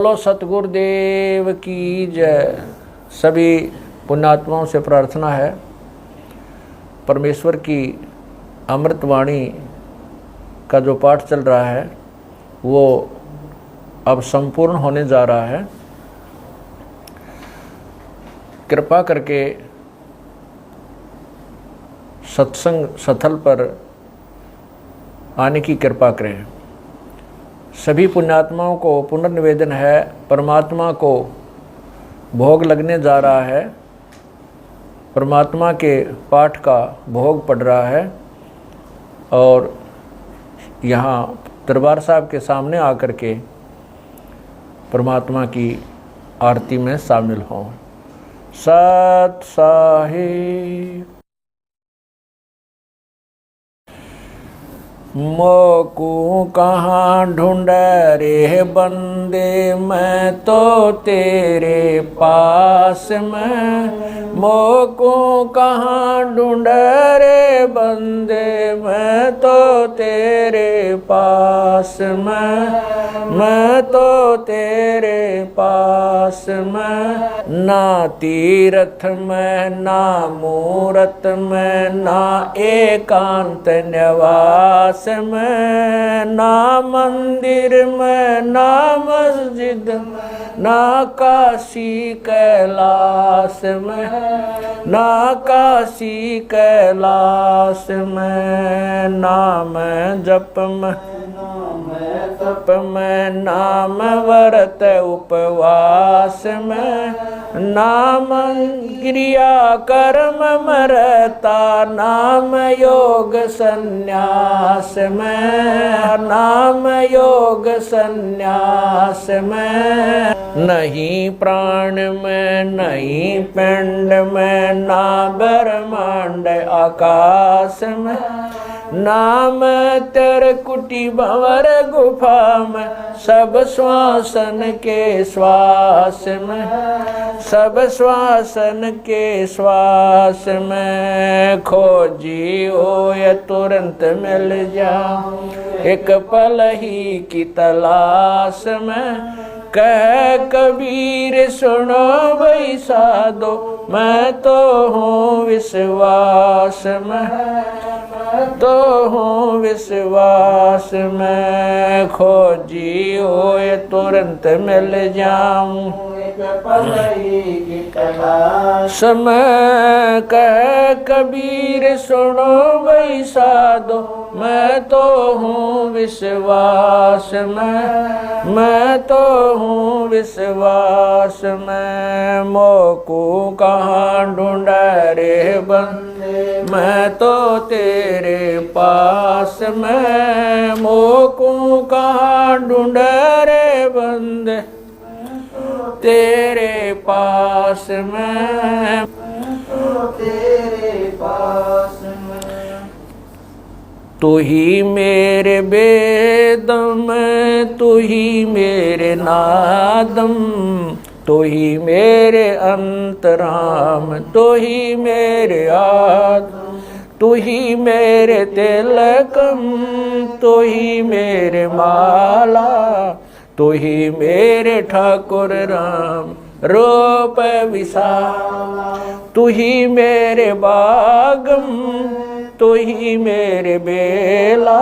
बोलो सतगुरुदेव की जय। सभी पुण्यात्माओं से प्रार्थना है, परमेश्वर की अमृतवाणी का जो पाठ चल रहा है वो अब संपूर्ण होने जा रहा है। कृपा करके सत्संग स्थल पर आने की कृपा करें। सभी पुण्यात्माओं को पुनर्निवेदन है, परमात्मा को भोग लगने जा रहा है, परमात्मा के पाठ का भोग पड़ रहा है और यहाँ दरबार साहब के सामने आकर के परमात्मा की आरती में शामिल हों। सत साहिब मोकू कहाँ ढूंढ रे बंदे, मैं तो तेरे पास में। मोकू कहाँ ढूंढ रे बंदे, मैं तो तेरे पास में। मैं तो तेरे पास में। ना तीरथ में ना मूरत में, ना एकांत निवास में, ना मंदिर में ना मस्जिद में, ना काशी कैलाश में, ना काशी कैलाश में। नाम जप में तप में, नाम व्रत उपवास में, नाम क्रिया कर्म मरता, नाम योग संन्यास में, नाम योग संन्यास में। नहीं प्राण में नहीं पिंड में, ना ब्रह्मांड आकाश में, नाम तेरे कुटी भंवर गुफा में, सब श्वासन के श्वास में, सब श्वासन के श्वास में। खोजी हो या तुरंत मिल जाऊं, एक पल ही की तलाश में। कह कबीर सुनो भाई साधो, मैं तो हूँ विश्वास में, तो हूँ विश्वास में। खोजी हो ये तुरंत मिल जाऊं, समय कह कबीर सुनो भाई साधो, मैं तो हूँ विश्वास में, मैं तो हूँ विश्वास में। मोकू कहाँ ढूंढ रे बंदे, मैं तो तेरे पास में। मोकू कहाँ ढूंढ रे बंदे, तेरे पास में, तेरे पास में। तू ही मेरे वेदम, तू ही मेरे नादम, तू ही मेरे अंतराम, तू ही मेरे आत्म, तू ही मेरे तिलकम, तू ही मेरे माला, तू ही मेरे ठाकुर राम रूप विशाला। तू ही मेरे बागम, तू ही मेरे बेला,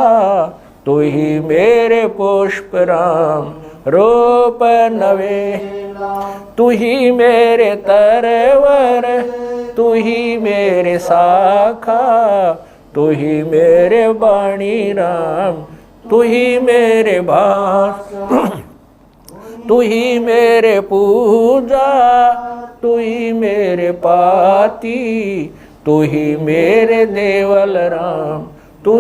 तू ही मेरे पुष्प राम रूप नवेला। तू ही मेरे तरवर, तू ही मेरे शाखा, तू ही मेरे वाणी राम, तू ही मेरे भास। तू ही मेरे पूजा, तू ही मेरे पाती, तू ही मेरे देवल राम, तू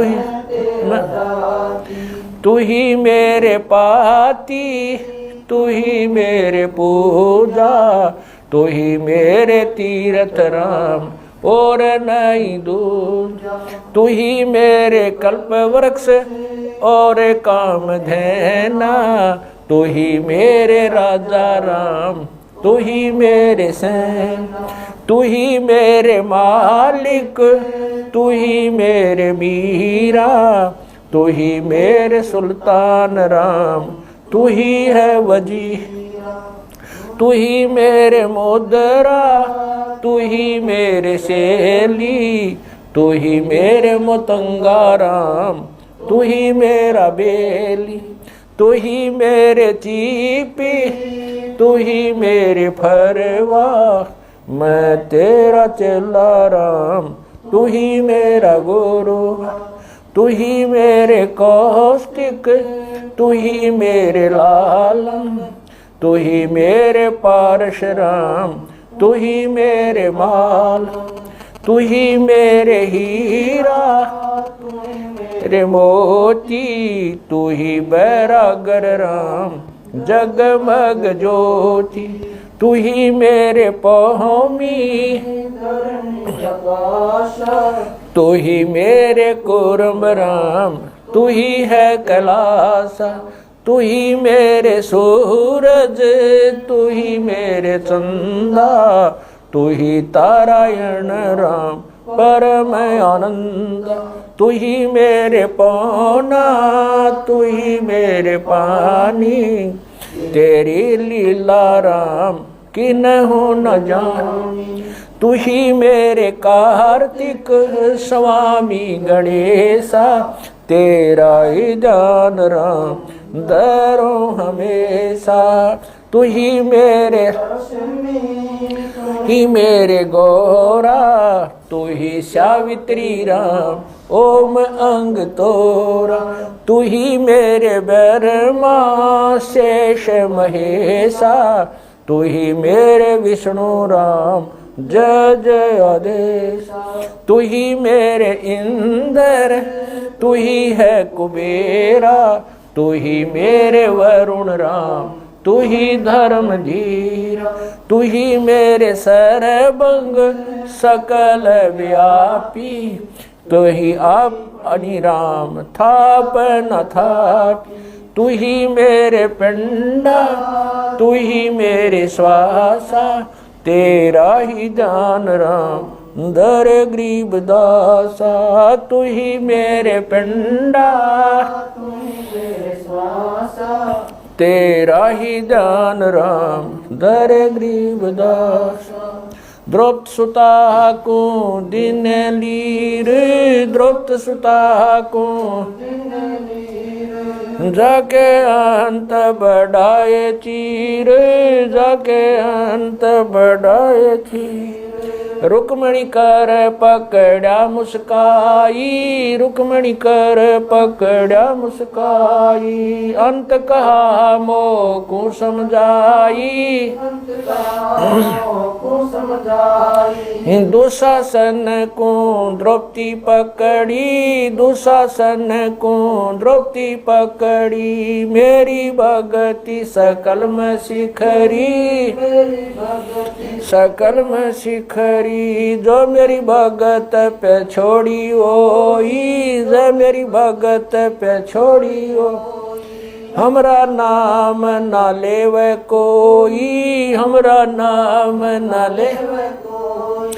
ही मेरे पाती, तू ही मेरे पूजा, तू ही मेरे तीर्थ राम और नहीं दूजा। तू ही मेरे कल्प वृक्ष और काम धैना, तू ही मेरे राजा राम, तू ही मेरे सैन, तू ही मेरे मालिक, तू ही मेरे मीरा, तू ही मेरे सुल्तान राम, तू ही है वजी तू ही मेरे मुद्रा, तू ही मेरे सेली, तू ही मेरे मतंगा राम, तू ही मेरा बेली, तू ही मेरे चीपी, तू ही मेरे फरवा, मैं तेरा चेला राम, तू ही मेरा गुरु, तू ही मेरे कौष्टिक, तू ही मेरे लालम, तू ही मेरे पारशुराम, तू ही मेरे माल, तू ही मेरे हीरा, मेरे मोती, तू ही बैरागर राम, जगमग ज्योति, तू ही मेरे पौमी, तू ही मेरे कुर्म राम, तू ही है कैलासा, तू ही मेरे सूरज, तू ही मेरे चंदा, तू ही तारायण राम, परम आनंद, तू ही मेरे पौना, तू ही मेरे पानी, तेरी लीला राम किन्हु न जानी, तू ही मेरे कार्तिक स्वामी गणेशा, तेरा ही जान राम दरो हमेशा, तू ही मेरे गौरा, तू ही सावित्री राम, ओम अंग तोरा, तू ही मेरे ब्रह्मा शेष महेशा, तू ही मेरे विष्णु राम, जय जय आदेश, तू ही मेरे इंद्र, तू ही है कुबेरा, तू ही मेरे वरुण राम, तू ही धर्म धीरा, तू ही मेरे सर्वंग सकल व्यापी, तू ही आप अनिराम थाप न थापी, तू ही मेरे पिंडा, तू ही मेरे श्वासा, तेरा ही जान राम दर गरीब दासा, तू ही मेरे पिंडा, तू ही मेरे श्वासा, तेरा ही जान राम दर गरीब दासा। द्रौपद सुता को दिन लीर, द्रौपद सुता को जाके अंत बढ़ाए चीर, जाके अंत बढ़ाए चीर, रुक्मणी कर पकड़ा मुस्काई, रुक्मणी कर पकड़ा मुस्काई, अंत कहा मोह को समझाई, दुशासन को द्रौपदी पकड़ी, दुशासन को द्रौपदी पकड़ी, मेरी भगति सकल में शिखरी, सकल में शिखरी, जो मेरी भगत पे छोड़ी ओई, जो मेरी भगत पे छोड़ी ओ, हमरा नाम ना लेवे कोई, हमरा नाम ना लेवे कोई,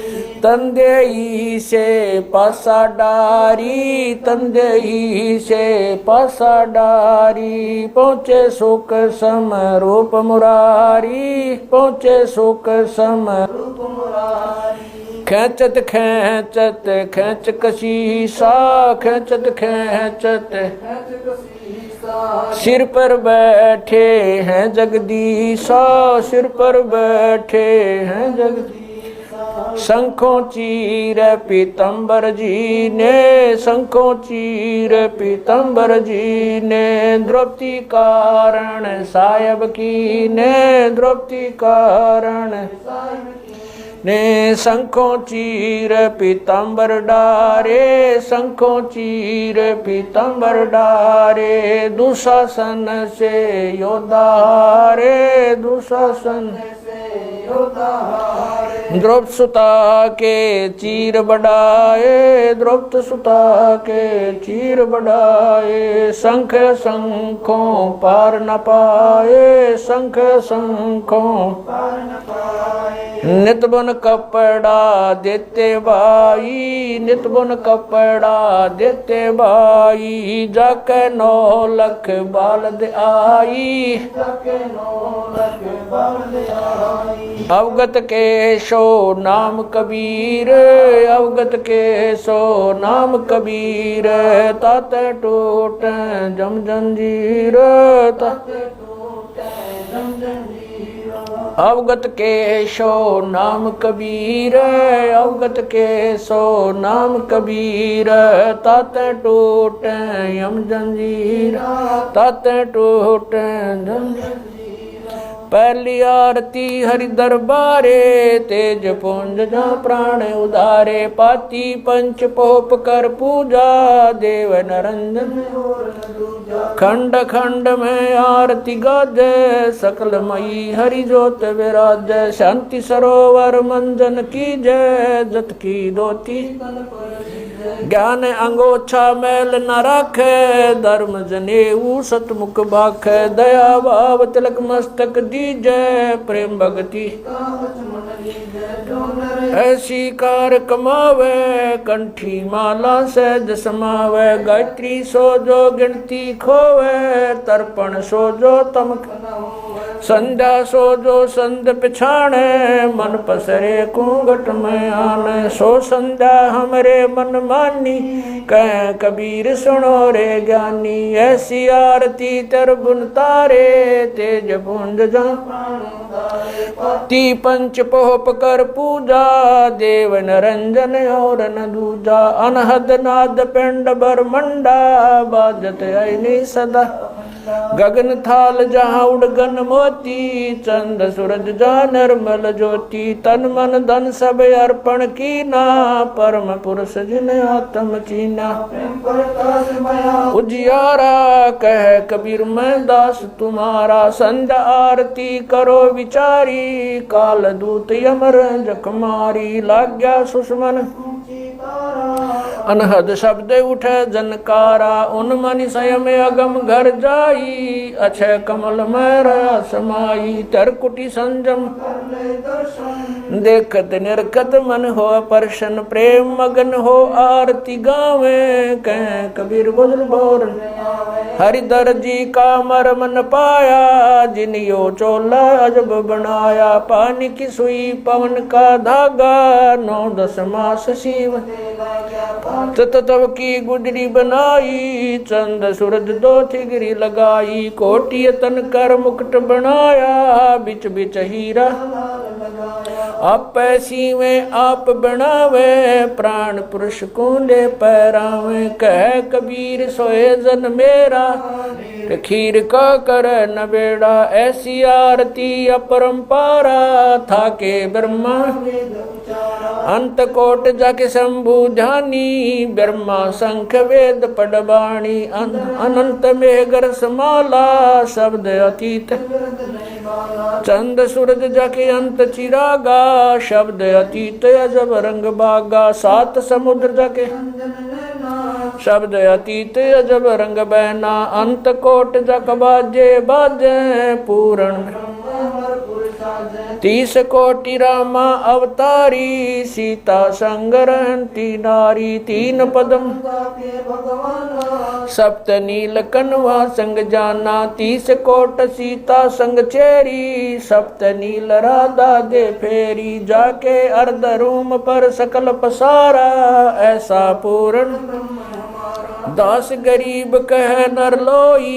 तंदेई से पासा डारी, तंदेई से पासा डारी, पहुँचे सुख सम रूप मुरारी, पहुँचे सुख सम रूप मुरारी, खेचत खेचत खेच कशीसा, खेचत खेचत सिर पर बैठे हैं जगदीशा, सिर पर बैठे हैं जगदीशा, शंखों चीर पीतम्बर जी ने, शंखों चीर पीतम्बर जी ने, द्रौपदी कारण सायब की ने, द्रौपदी कारण ने, शंखों चीर पीतम्बर डारे, शंखों चीर पीतम्बर डारे, दुशासन से योद्धा रे, दुशासन से द्रौपद सुता के चीर बढ़ाए, द्रौपद सुता के चीर बढ़ाए, शंख शंखों पार न पाए, शंख शंखों पार न पाए। नित बुन कपड़ा देते भाई, नित बुन कपड़ा देते भाई, जाके 9 लख बालद आई, जाके 9 लख बालद आई। अवगत के सो नाम कबीर, अवगत के सो नाम कबीर, ताते टूट जम जंजीर, ताते टूट जम जंजीर। अवगत के सो नाम कबीर, अवगत के सो नाम कबीर, ताते टूट यम जंजीर, ताते टूट जम जंजीर। पहली आरती हरि दरबारे, तेज पुंज जा प्राण उदारे, पाती पंच पोप कर पूजा, देव नरंजन खंड खंड में आरती गाजे, सकल मई हरि जोत विराज, शांति सरोवर मंजन की जय, जत की दोती ज्ञान अंगोछा मैल न राखे, धर्म जनेऊ सतमुख भाखे, दया भाव तिलक मस्तक दीजै, प्रेम भगति ऐसी कार कमावे, कंठी माला सहज समावे, गायत्री सो जो गिनती खोवे, तर्पण सो जो तम संध्या सो जो संध पिछाणे, मन पसरे कुंगट में आने, सो संध्या हमरे मन मानी, कह कबीर सुनो रे ज्ञानी, ऐसी आरती तर बुन तारे, तेज पुंज जा ती पंच पोप कर पूजा, देव नरंजन और न दूजा, अनहद नाद पिंड ब्रह्मंडा, बाजत ऐनी सदा गगन थाल जहाँ उड़गन मोती, चंद सूरज जा निर्मल ज्योति, तन मन धन सब अर्पण कीना, परम पुरुष जिन आत्म चीना। उजियारा कह कबीर मैं दास तुम्हारा, संध्या आरती करो विचारी, काल दूत यमर जखमारी, लाग्या सुषमन अनहद शब्द उठे जनकारा, उन मनि स्वयं अगम घर जाई, अक्षय कमल में रहा समाई, तरकुटी संजम देखत निरखत मन हो प्रसन्न, प्रेम मगन हो आरती गावे, कह कबीर बुझल बोर हरिदर जी का मरम न पाया, जिनियो चोला अजब बनाया, पानी की सुई पवन का धागा, 9-10 मास शिव तब की गुजरी बनाई, चंद सूरज दो थिगरी लगाई, कोटि तन कर मुकुट बनाया, बिच बिच हीरा आप ऐसी में आप बनावे, प्राण पुरुष को ले पैरावे, कह कबीर सोए जन मेरा, खीर का कर न बेड़ा, ऐसी आरती अपरंपारा, था के ब्रह्मा अंत कोट जाके शंभु ध्यानी, ब्रह्मा शंख वेद पडबाणी, अनंत मेघर समाला, शब्द अतीत चंद सूरज जाके अंत चिरागा, शब्द अतीत अजब रंग बागा, 7 समुद्र जाके शब्द अतीत अजब रंग बैना, अंत कोट जक बाजे बाजे, पूर्ण 30 कोटि रामा अवतारी, सीता संग रहती नारी, 3 पदम सप्त नील कनवा संग जाना, 30 कोट सीता संग चेरी, सप्त नील राधा दे फेरी, जाके अर्ध रूम पर सकल पसारा, ऐसा पूर्ण 10 गरीब कह नर लोई,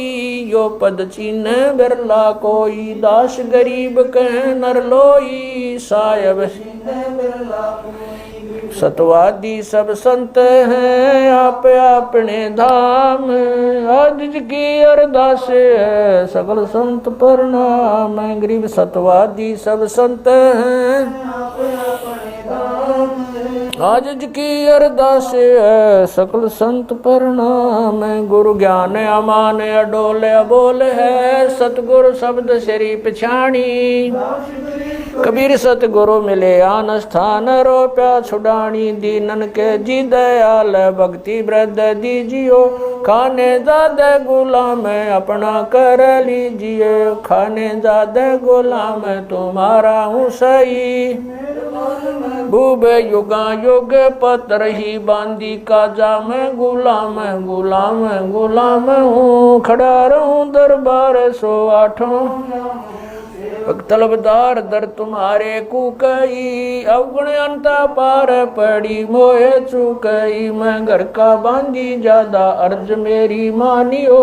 यो पद चीन बिरला कोई, 10 गरीब कह नर लोई, सायब सतवादी सब संत हैं, आप अपने धाम, आज की अरदास है सकल संत प्रणाम, गरीब सतवादी सब संत हैं, आज की अरदास है सकल संत प्रणाम, गुरु ज्ञान अमान अडोल अबोल है, सतगुरु शब्द श्री पछाणी, कबीर सतगुरु मिले आन स्थान रोप्या छुड़ानी दीनन के जी दयाल भक्ति वृद्ध दीजियो खाने ज्यादा गुलाम अपना कर लीजिए खाने ज्यादा गुलाम तुम्हारा हूँ सही भूब युगा युग पत्र ही बांदी का जाम गुलाम गुलाम गुलाम हूँ खड़ा रहूं दरबार 108 तलबदार दर तुम्हारे कुकई अवगुण अंता पार पड़ी मोहे चुकई मैं घर का बांधी ज्यादा अर्ज मेरी मानियो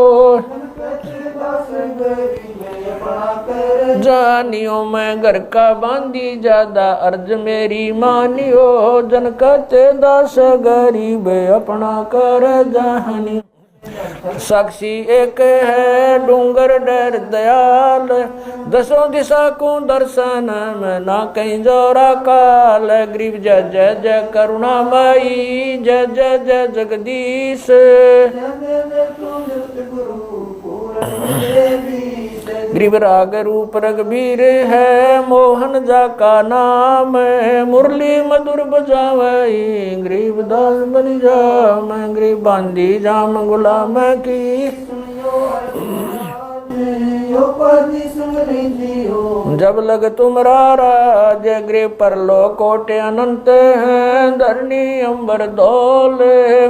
जानियो मैं घर का बांधी ज्यादा अर्ज मेरी मानियो जन कहते दास गरीब अपना कर जानी साक्षी एक है डूंगर डर दयाल दसों दिशा को दर्शन में ना कहीं जोरा काल गरीब जय जय जय करुणामयी जय जय जय जगदीश गरीब राग रूप रघुबीर है मोहन जा का नाम मुरली मधुर बजावई गरीब दास बन जाम गरीब बांधी जाम गुलाम की जब लग तुम्हारा जय गृह पर लो कोटे अनंत हैं धरनी अंबर दौल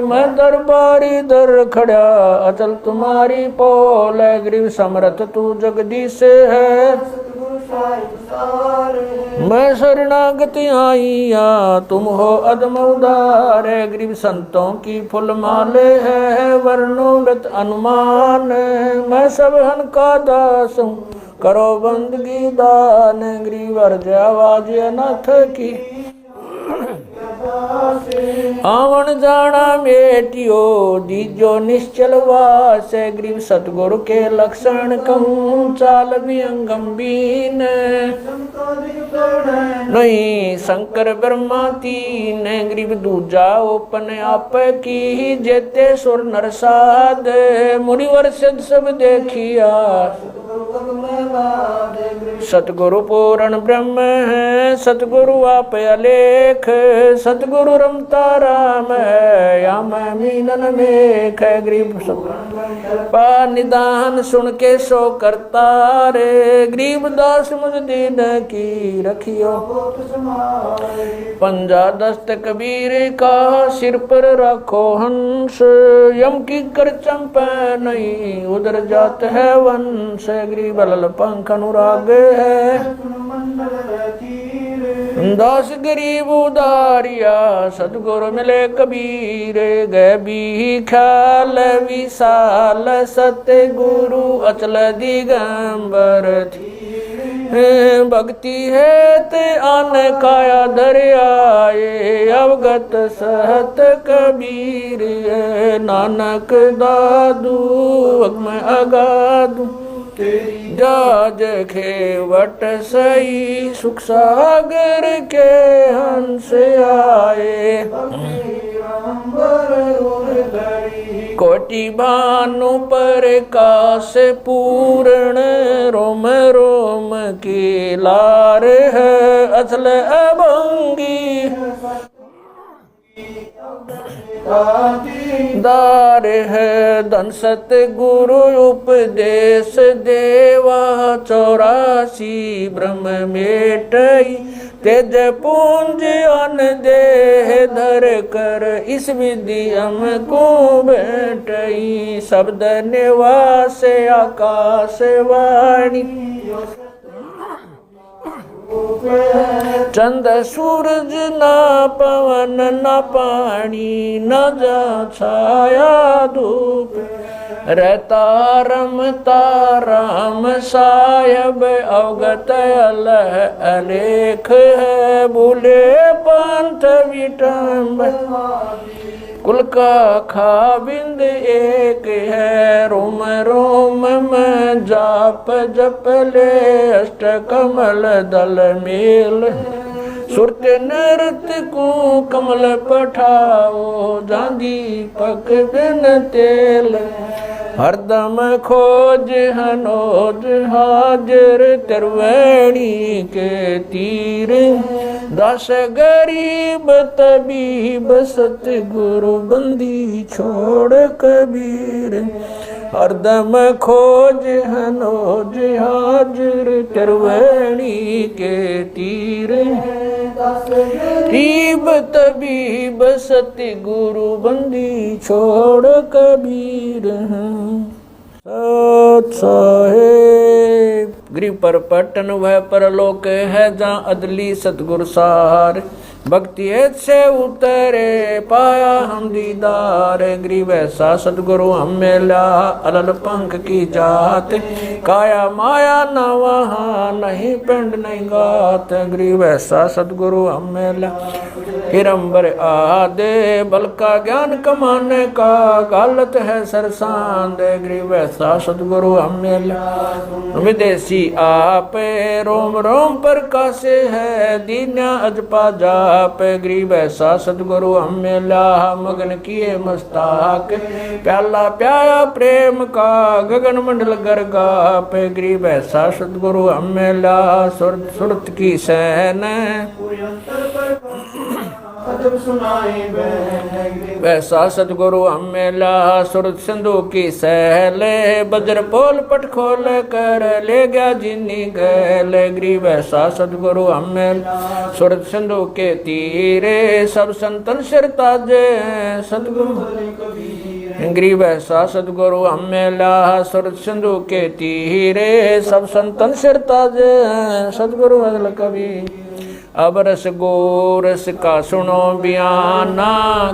मैं दरबारी दर खड़ा अचल तुम्हारी पोल गरीब समर्थ तू जगदीश है मैं शरणागति आईया तुम हो अदम उदार गरीब संतों की फुल माले है वर्णोगत अनुमान मैं सब हन का दास हूँ करो बंदगी दान गरीब अर्ज आवाज अनाथ की आवन जाना मेटियो दीजो निश्चल वास गरीब सतगुरु के लक्षण कहूँ चाल भी गंभीर नहीं शंकर ब्रह्मा तीन गरीब दूजा ओपन आप की जेते सुर नरसाद मुनिवर सिद्ध सब देखिया सतगुरु पूर्ण ब्रह्म है सतगुरु आप अलेख सतगुरु रमता राम है या मैं मीनन में गरीब पा निदान सुन के सो करता रे गरीब दास मुझ दीन की रखियो पंजा दस्त कबीर का सिर पर रखो हंस यम की कर चंपा नहीं उधर जात है वंश गरीब लल पंख अनुराग है दास गरीब उदारिया सतगुरु मिले कबीर गए भी ख्याल विशाल सत्य गुरु अचल दिगंबर थी भक्ति है ते आन काया दरियाए अवगत सहत कबीर नानक दादू मैं अगादू जाज खेवट सही सुख सागर के हंस आए कोटि भानु पर काश पूर्ण रोम रोम की लार है असल अभंगी दार है धन सत गुरु उपदेश देवा 84 ब्रह्म मेटई तेज पूंज अन देह धर कर इस विधि हमको बैठई शब्द निवास आकाश वाणी चंद सूरज ना पवन ना पानी न जा छाया धूप रहता रमता राम साहब अवगत अलह अलेख है भूले पंथ विटम्ब कुल का खाबिंद एक है रोम रोम में जाप जप ले अष्ट कमल दल मेल सुरत नृत्य को कमल पठाओ जांदी पक बिन तेल हरदम खोज हनोज हाजर त्रिवेणी के तीर दस गरीब तबीब सतगुरु बंदी छोड़ कबीर हरदम खोज हनोज हाजर त्रिवेणी के तीर गरीब तबीब सतगुरु बंदी छोड़ कबीर सत साहेब गरीब पर पटन वह परलोक है जहाँ अदली सतगुरु सार भक्ति से उतरे पाया हम दीदार गरीब ऐसा सतगुरु हम मिला अलल पंख की जात काया माया न वहाँ नहीं पिंड नहीं गात गरीब ऐसा सतगुरु हम मिला हिरंबर आदे बल का ज्ञान कमाने का गलत है सरसांद गरीब ऐसा सतगुरु हम मिला विदेशी आप रोम रोम पर कासे है दीन्या अजपा जाप गरीब ऐसा सतगुरु हम मिला मगन किए मस्ताक प्याला प्याया प्रेम का गगन मंडल गरगाप गरीब ऐसा सतगुरु हम मिला सुरत की सहन वैसा सतगुरु हम मिला सुरत सिंधु की सहले बजर पोल पट खोल कर ले गया जिन्नी गैल गरीब ऐसा सतगुरु हम मिला सुरत सिंधु के तीरे सब संतन सिर ताजे सतगुरु गरीब ऐसा सतगुरु हम मिला सुरत सिंधु के तीरे सब संतन सिर ताजे सतगुरु अगल कबीर अब रस गोरस का सुनो बयाना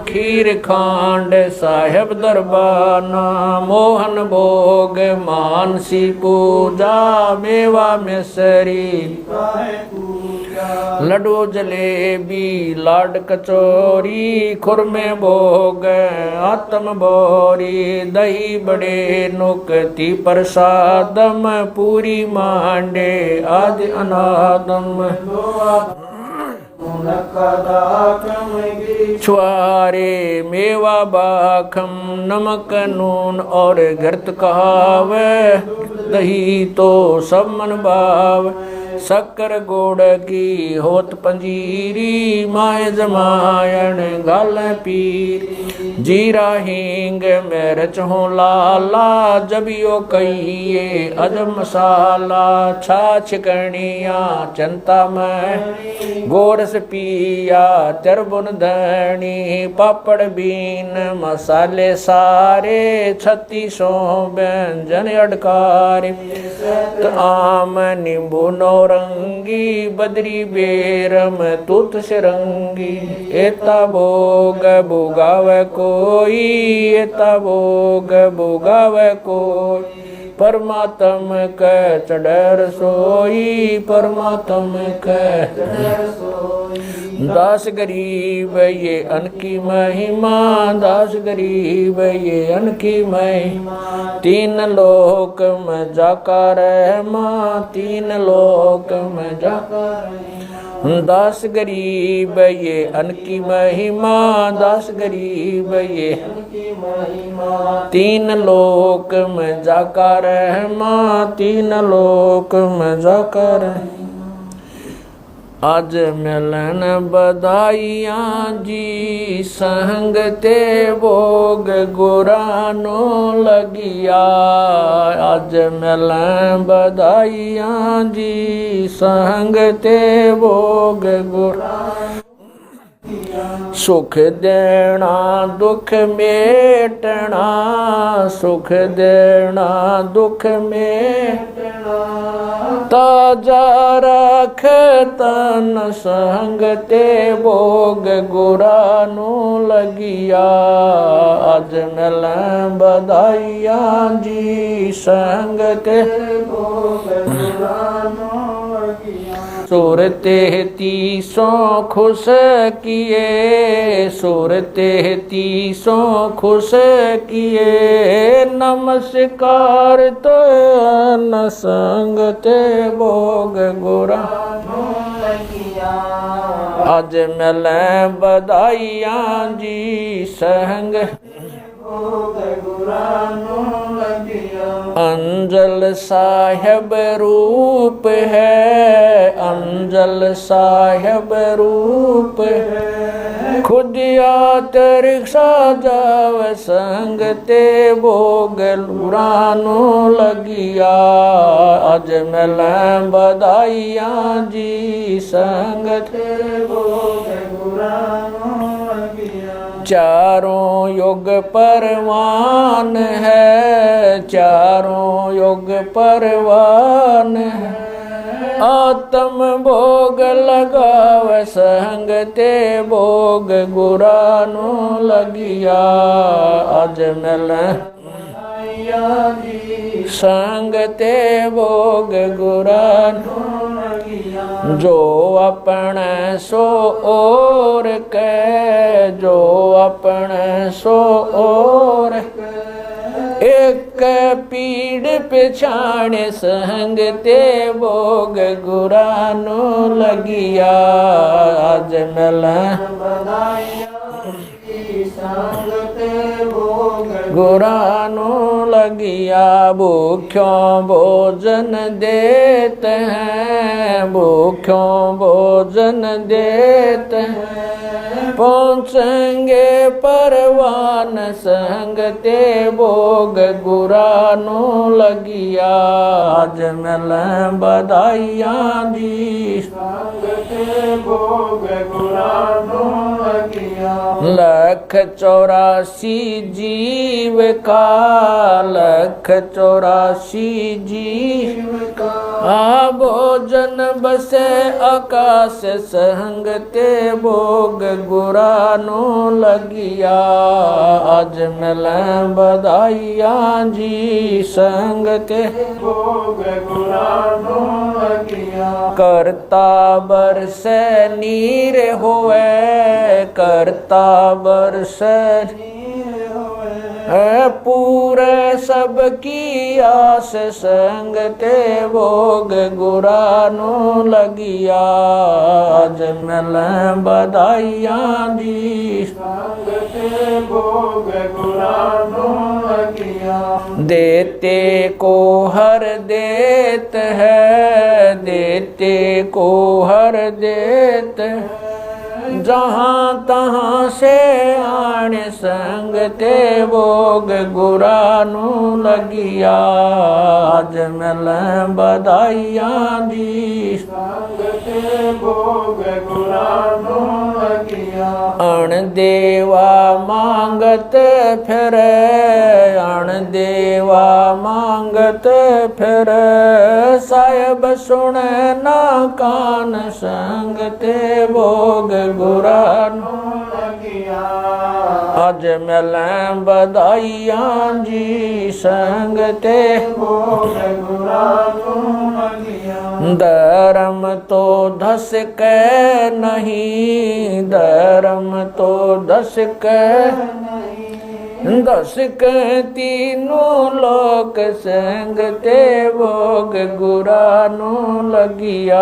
खीर खांड साहेब दरबाना मोहन भोग मानसी पूजा मेवा मिसरी लड्डू जलेबी लाड कचौरी खुरमे भोग आत्म बोरी दही बड़े नुकती प्रसादम पूरी मांडे आदि अनादम छुआरे मेवा बाखम नमक नून और घृत कहाव दही तो सब मन भाव शक्कर गोड़ की होत पंजीरी माए जमायन गाल पीर जीरा हींग मिर्च हो लाला जबियो कहिए अजब मसाला छाछ कणिया चंता में गोरस पिया चरबुन धनी पापड़ बीन मसाले सारे 3600 व्यंजन अडकारी आम नींबू नौरंगी बदरी बेरम तुत सिरंगी एता भोग भोगाव कोई एता भोग भोगाव कोई परमात्म कै चढ़र सोई परमात्म कै दास गरीब ये अनकी महिमा दास गरीब ये अनकी महिमा तीन लोक में जाका रहमा तीन लोक में जाका दास गरीब ये अनकी महिमा दास गरीब ये तीन लोक में जाका रहमा तीन लोक में जाका रहमा आज मिलन बधाइयाँ जी संगते भोग गुरानो लगिया आज मिलन बधाइयाँ जी संगते भोग गुरानो सुख देना दुख मेटना सुख देना दुख मेटना ताजा रख तन संगते भोग गुरानो लगिया आज मिलन बधाइयाँ जी संगते भोग गुरानो लगिया सूरते तीसों खुश किए सूरते तीसों खुश किए नमस्कार तो न संगते भोग गुरा आज मिले बधाइयाँ जी संग अंजल साहिब रूप है, अंजल साहिब रूप है। खुदियात रिक्शा जाव संग ते भोग गुरानो लगिया। अज मिलें बधाइयाँ जी संग ते भोग गुरानो लगिया। चारों युग परवान है, चारों युग परवान है। आत्म भोग लगाव संग ते भोग गुरानो लगिया। अज मिलें संग ते भोग गुरानो लगिया। जो अपने सो और कै, जो अपने सो और एक पीड़ पिछाण संग ते भोग गुरानो लगिया। आज मिलें संग ते भोग गुरानो लगिया। भूख्यों भोजन देते हैं, भूख्यों भोजन देते हैं। पहुँचेंगे परवान संग ते भोग गुरानो लगिया। आज मिलें बधाइयाँ जी संग ते भोग गुरानो लगिया। लख 84 जीव का, लख 84 जीव का। भोजन बसे आकाश संग ते भोग गुरानो लगिया। आज मिलें बधाइयाँ जी संग ते भोग गुरानो लगिया। करता बरसे नीर होवे, करता बरसे पूरे सबकी आस संग ते भोग गुरानो लगिया। आज मिलें बधाइयाँ जी संग ते भोग गुरानो लगिया। देते को हर देत है, देते को हर देत है। जहाँ तहाँ से आण संग ते भोग गुरानो लगिया। आज मिलें बधाइयाँ जी संग ते भोग गुरानो लगिया। अण देवा मांगत फिरे, अण देवा मांगत फिरे। साहिब सुने ना कान संग ते भोग गुरानो लगिया। आज मिलें बधाइयाँ जी संग ते भोग गुरानो लगिया। धर्म तो धस के नहीं, धर्म तो धस के नहीं। दस के तीनों लोक संग ते भोग गुरानो लगिया।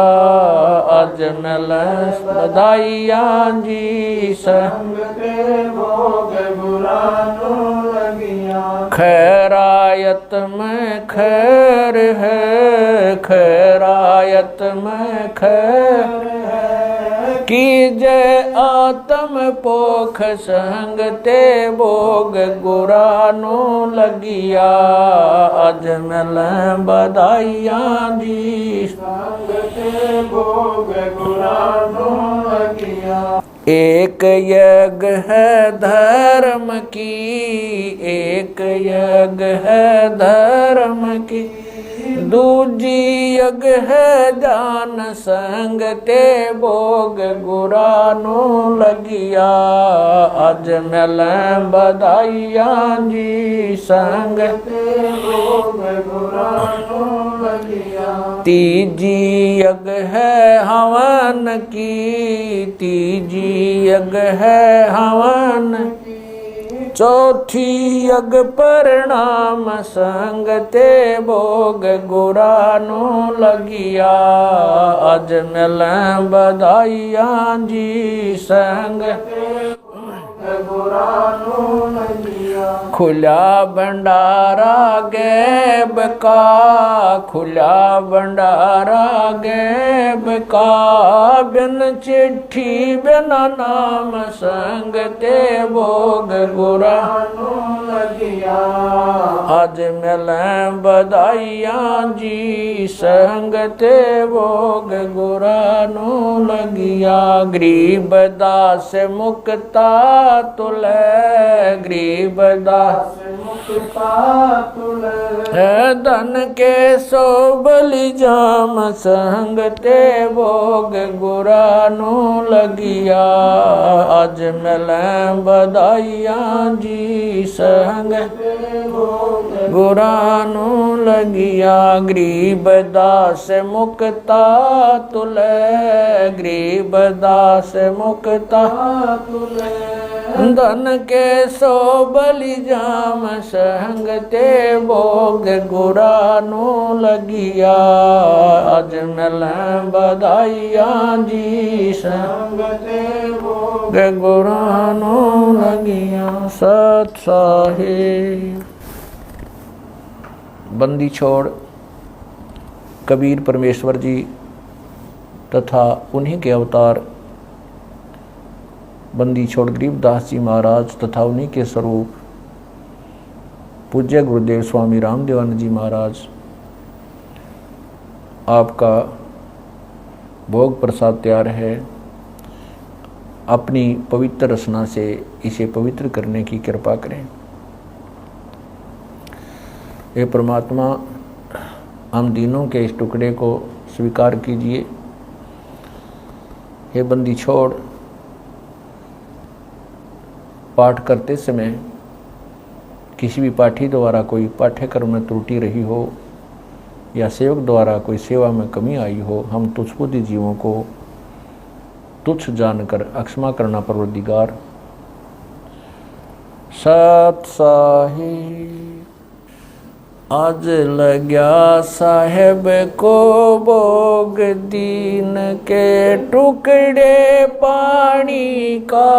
आज मिलें बधाइयाँ जी संग ते भोग गुरानो लगिया। खैरायत में खैर है, खैरायत में खैर है। कीजय आत्म पोख संग ते भोग गुरानो लगिया। आज मिलें बधाइयाँ जी संग ते भोग गुरानो लगिया। एक यज्ञ है धर्म की, एक यज्ञ है धर्म की। दूजी यज्ञ है जान संग ते भोग गुरानो लगिया। आज मिलें बधाइयाँ जी संग ते भोग गुरानो लगिया। तीजी यज्ञ है हवन की, तीजी यज्ञ है हवन की। चौथी यज्ञ परिणाम संग ते भोग गुरानो लगिया। आज मिलें बधाइयाँ जी संग ते भोग गुरानो लगिया। खुला भंडारा गैब का, खुला भंडारा गैब का, बिन चिट्ठी बिना नाम संगते भोग गुरा लगिया। आज मिलें बधाइयां जी संगते भोग गुरा नु लगिया। गरीब दास मुक्ता तुले, गरीब दास मुक्ता तुले, धन के सो बलि जाम संगते भोग गुरा नु लगिया। आज मिलें बधाइयां जी संगते भोग गुरा नु लगिया। गरीब दास मुक्ता तुले, गरीब दास मुक्ता तुले, धन के सो बलि जाम संगते भोग गुरा नु लगिया। आज मिलें बधाइयां जी संगते भोग गुरा नु लगिया। सत साहिब। बंदी छोड़ कबीर परमेश्वर जी तथा उन्हीं के अवतार बंदी छोड़ गरीबदास जी महाराज तथा उन्हीं के स्वरूप पूज्य गुरुदेव स्वामी रामदेवानंद जी महाराज, आपका भोग प्रसाद तैयार है। अपनी पवित्र रचना से इसे पवित्र करने की कृपा करें। हे परमात्मा, हम दीनों के इस टुकड़े को स्वीकार कीजिए। हे बंदी छोड़ पाठ करते समय किसी भी पाठी द्वारा कोई पाठ्यक्रम में त्रुटि रही हो या सेवक द्वारा कोई सेवा में कमी आई हो, हम तुच्छबुद्धि जीवों को तुच्छ जानकर अक्षमा करना परवरदिगार। सत साहिब। आज लग्या साहेब को भोग दीन के टुकड़े पानी का,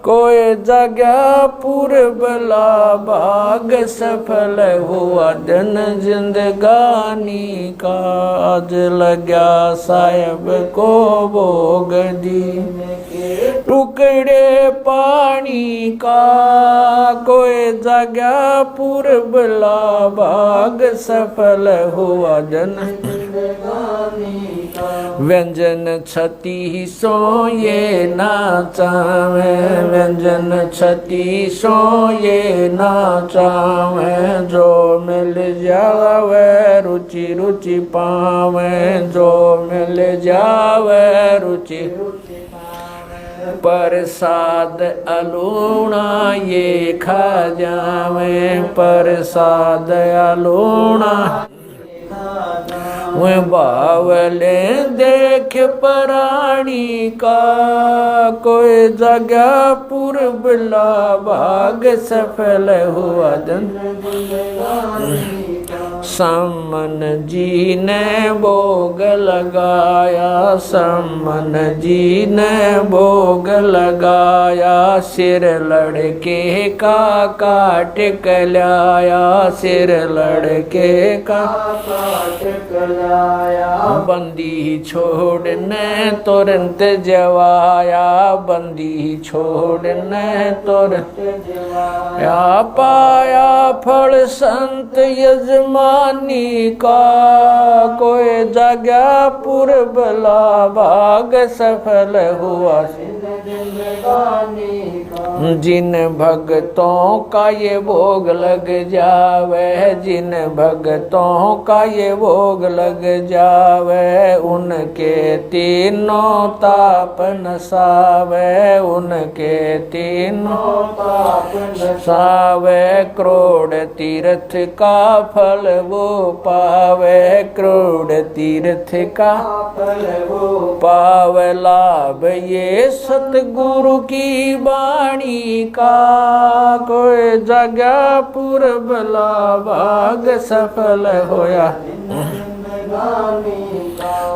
कोई जगह पूर्वला भाग सफल हुआ दिन जिंदगानी का। आज लग्या साहेब को भोग दीन के टुकड़े पानी का, कोई जगह पूर्वला भाग सफल हुआ दिन जिंदगानी का। व्यंजन छती सो ये नाचावे, व्यंजन छती सो ये नाचावे, जो मिल जावे रुचि रुचि पावे, जो मिल जावे रुचि रुचि पावे। प्रसाद अलूणा ये खा जावे, प्रसाद अलूणा वह बावले देख प्राणी का, कोई जगह पूर्वला भाग सफल हुआ दिन। सम्मन जी ने भोग लगाया, सम्मन जी ने भोग लगाया, सिर लड़के का काट कलाया, सिर लड़के का काट कलाया। बंदी छोड़ने तुरंत जवाया, बंदी छोड़ने तुरंत जवाया। पाया फल संत यजमानी का, कोई जगह पूर्वला भाग सफल हुआ जिन भक्तों का ये भोग लग जावे, जिन भक्तों का ये भोग लग जावे, उनके तीनों ताप नसावे, उनके तीनों ताप नसावे। करोड़ तीर्थ का फल वो पावे, करोड़ तीर्थ का फल वो पावे। लाभ ये सतगुरु की वाणी का, कोई जगह पूर्वला भाग सफल होया।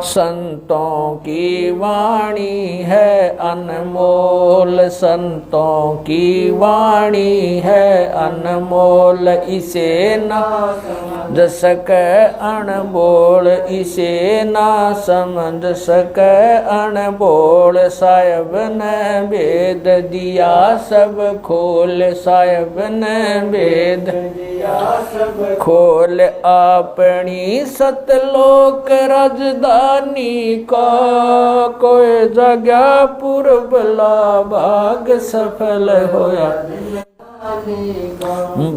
संतों की वाणी है अनमोल, संतों की वाणी है अनमोल, इसे ना समझ सके अनबोल, इसे ना समझ सके अनबोल। साहिब ने भेद दिया सब खोल, साहिब ने भेद दिया सब खोल, अपनी सतलोक राजधानी का कोई जगह पूर्वला भाग सफल होया।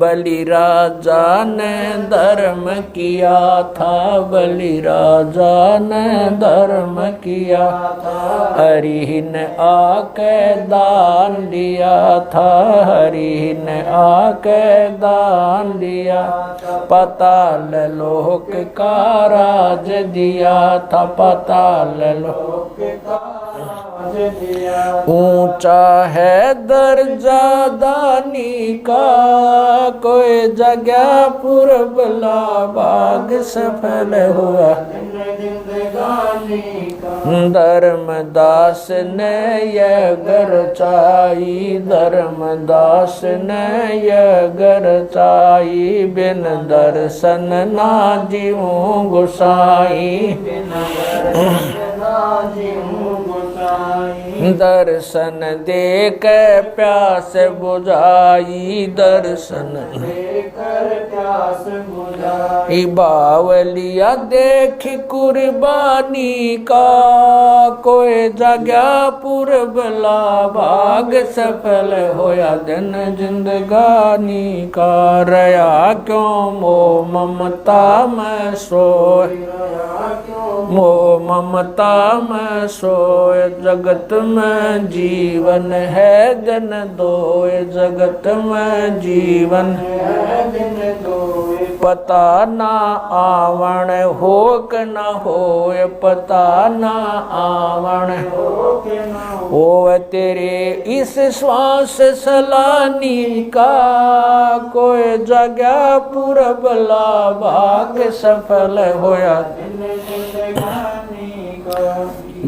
बलि राजा ने धर्म किया था, बलि राजा ने धर्म किया था, हरि ने आके दान दिया था, हरि ने आके दान दिया। पाताल लोक का राज दिया था, पाताल लोक का राज दिया। ऊंचा है दर्जा दानी का कोई जगह पूर्वला भाग सफल हुआ। धर्मदास ने यह घर चाही, धर्मदास ने यह घर चाही, बिन दर्शन ना जीऊं गोसाई, दर्शन देख प्यास बुझाई, दर्शन देकर प्यास बुझाई। बावलिया देख कुर्बानी का कोई जगह पूर्वला भाग सफल होया। दिन जिंदगानी का रया क्यों मोह ममता में सोए, मोह ममता में सोए। जगत में जीवन है दिन दोए, जगत में जीवन है दिन दोए। पता ना आवण हो के न होए, पता ना आवण हो के न होए। तेरे इस श्वास सलानी का कोई जगह पूर्वला भाग सफल होया।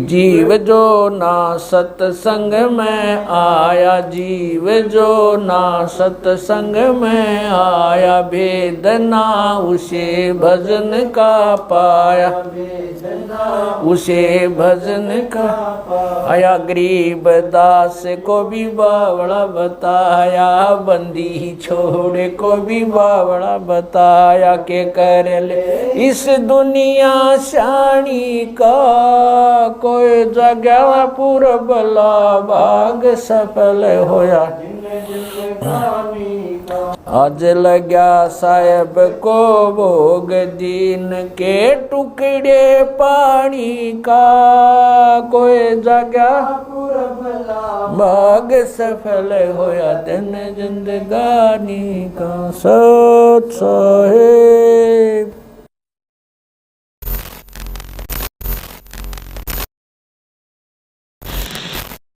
जीव जो ना सत्संग में आया, जीव जो ना सत्संग में आया, भेद ना उसे भजन का पाया, उसे भजन का पाया। गरीब दास को भी बावड़ा बताया, बंदी छोड़े को भी बावड़ा बताया। के कर ले इस दुनिया शानी का कोई जगह पूर्वला भाग सफल होया। आज लग्या साहेब को भोग दीन के टुकड़े पानी का कोई जगह पूर्वला भाग सफल होया। दिन जिंदगानी का सत साहेब।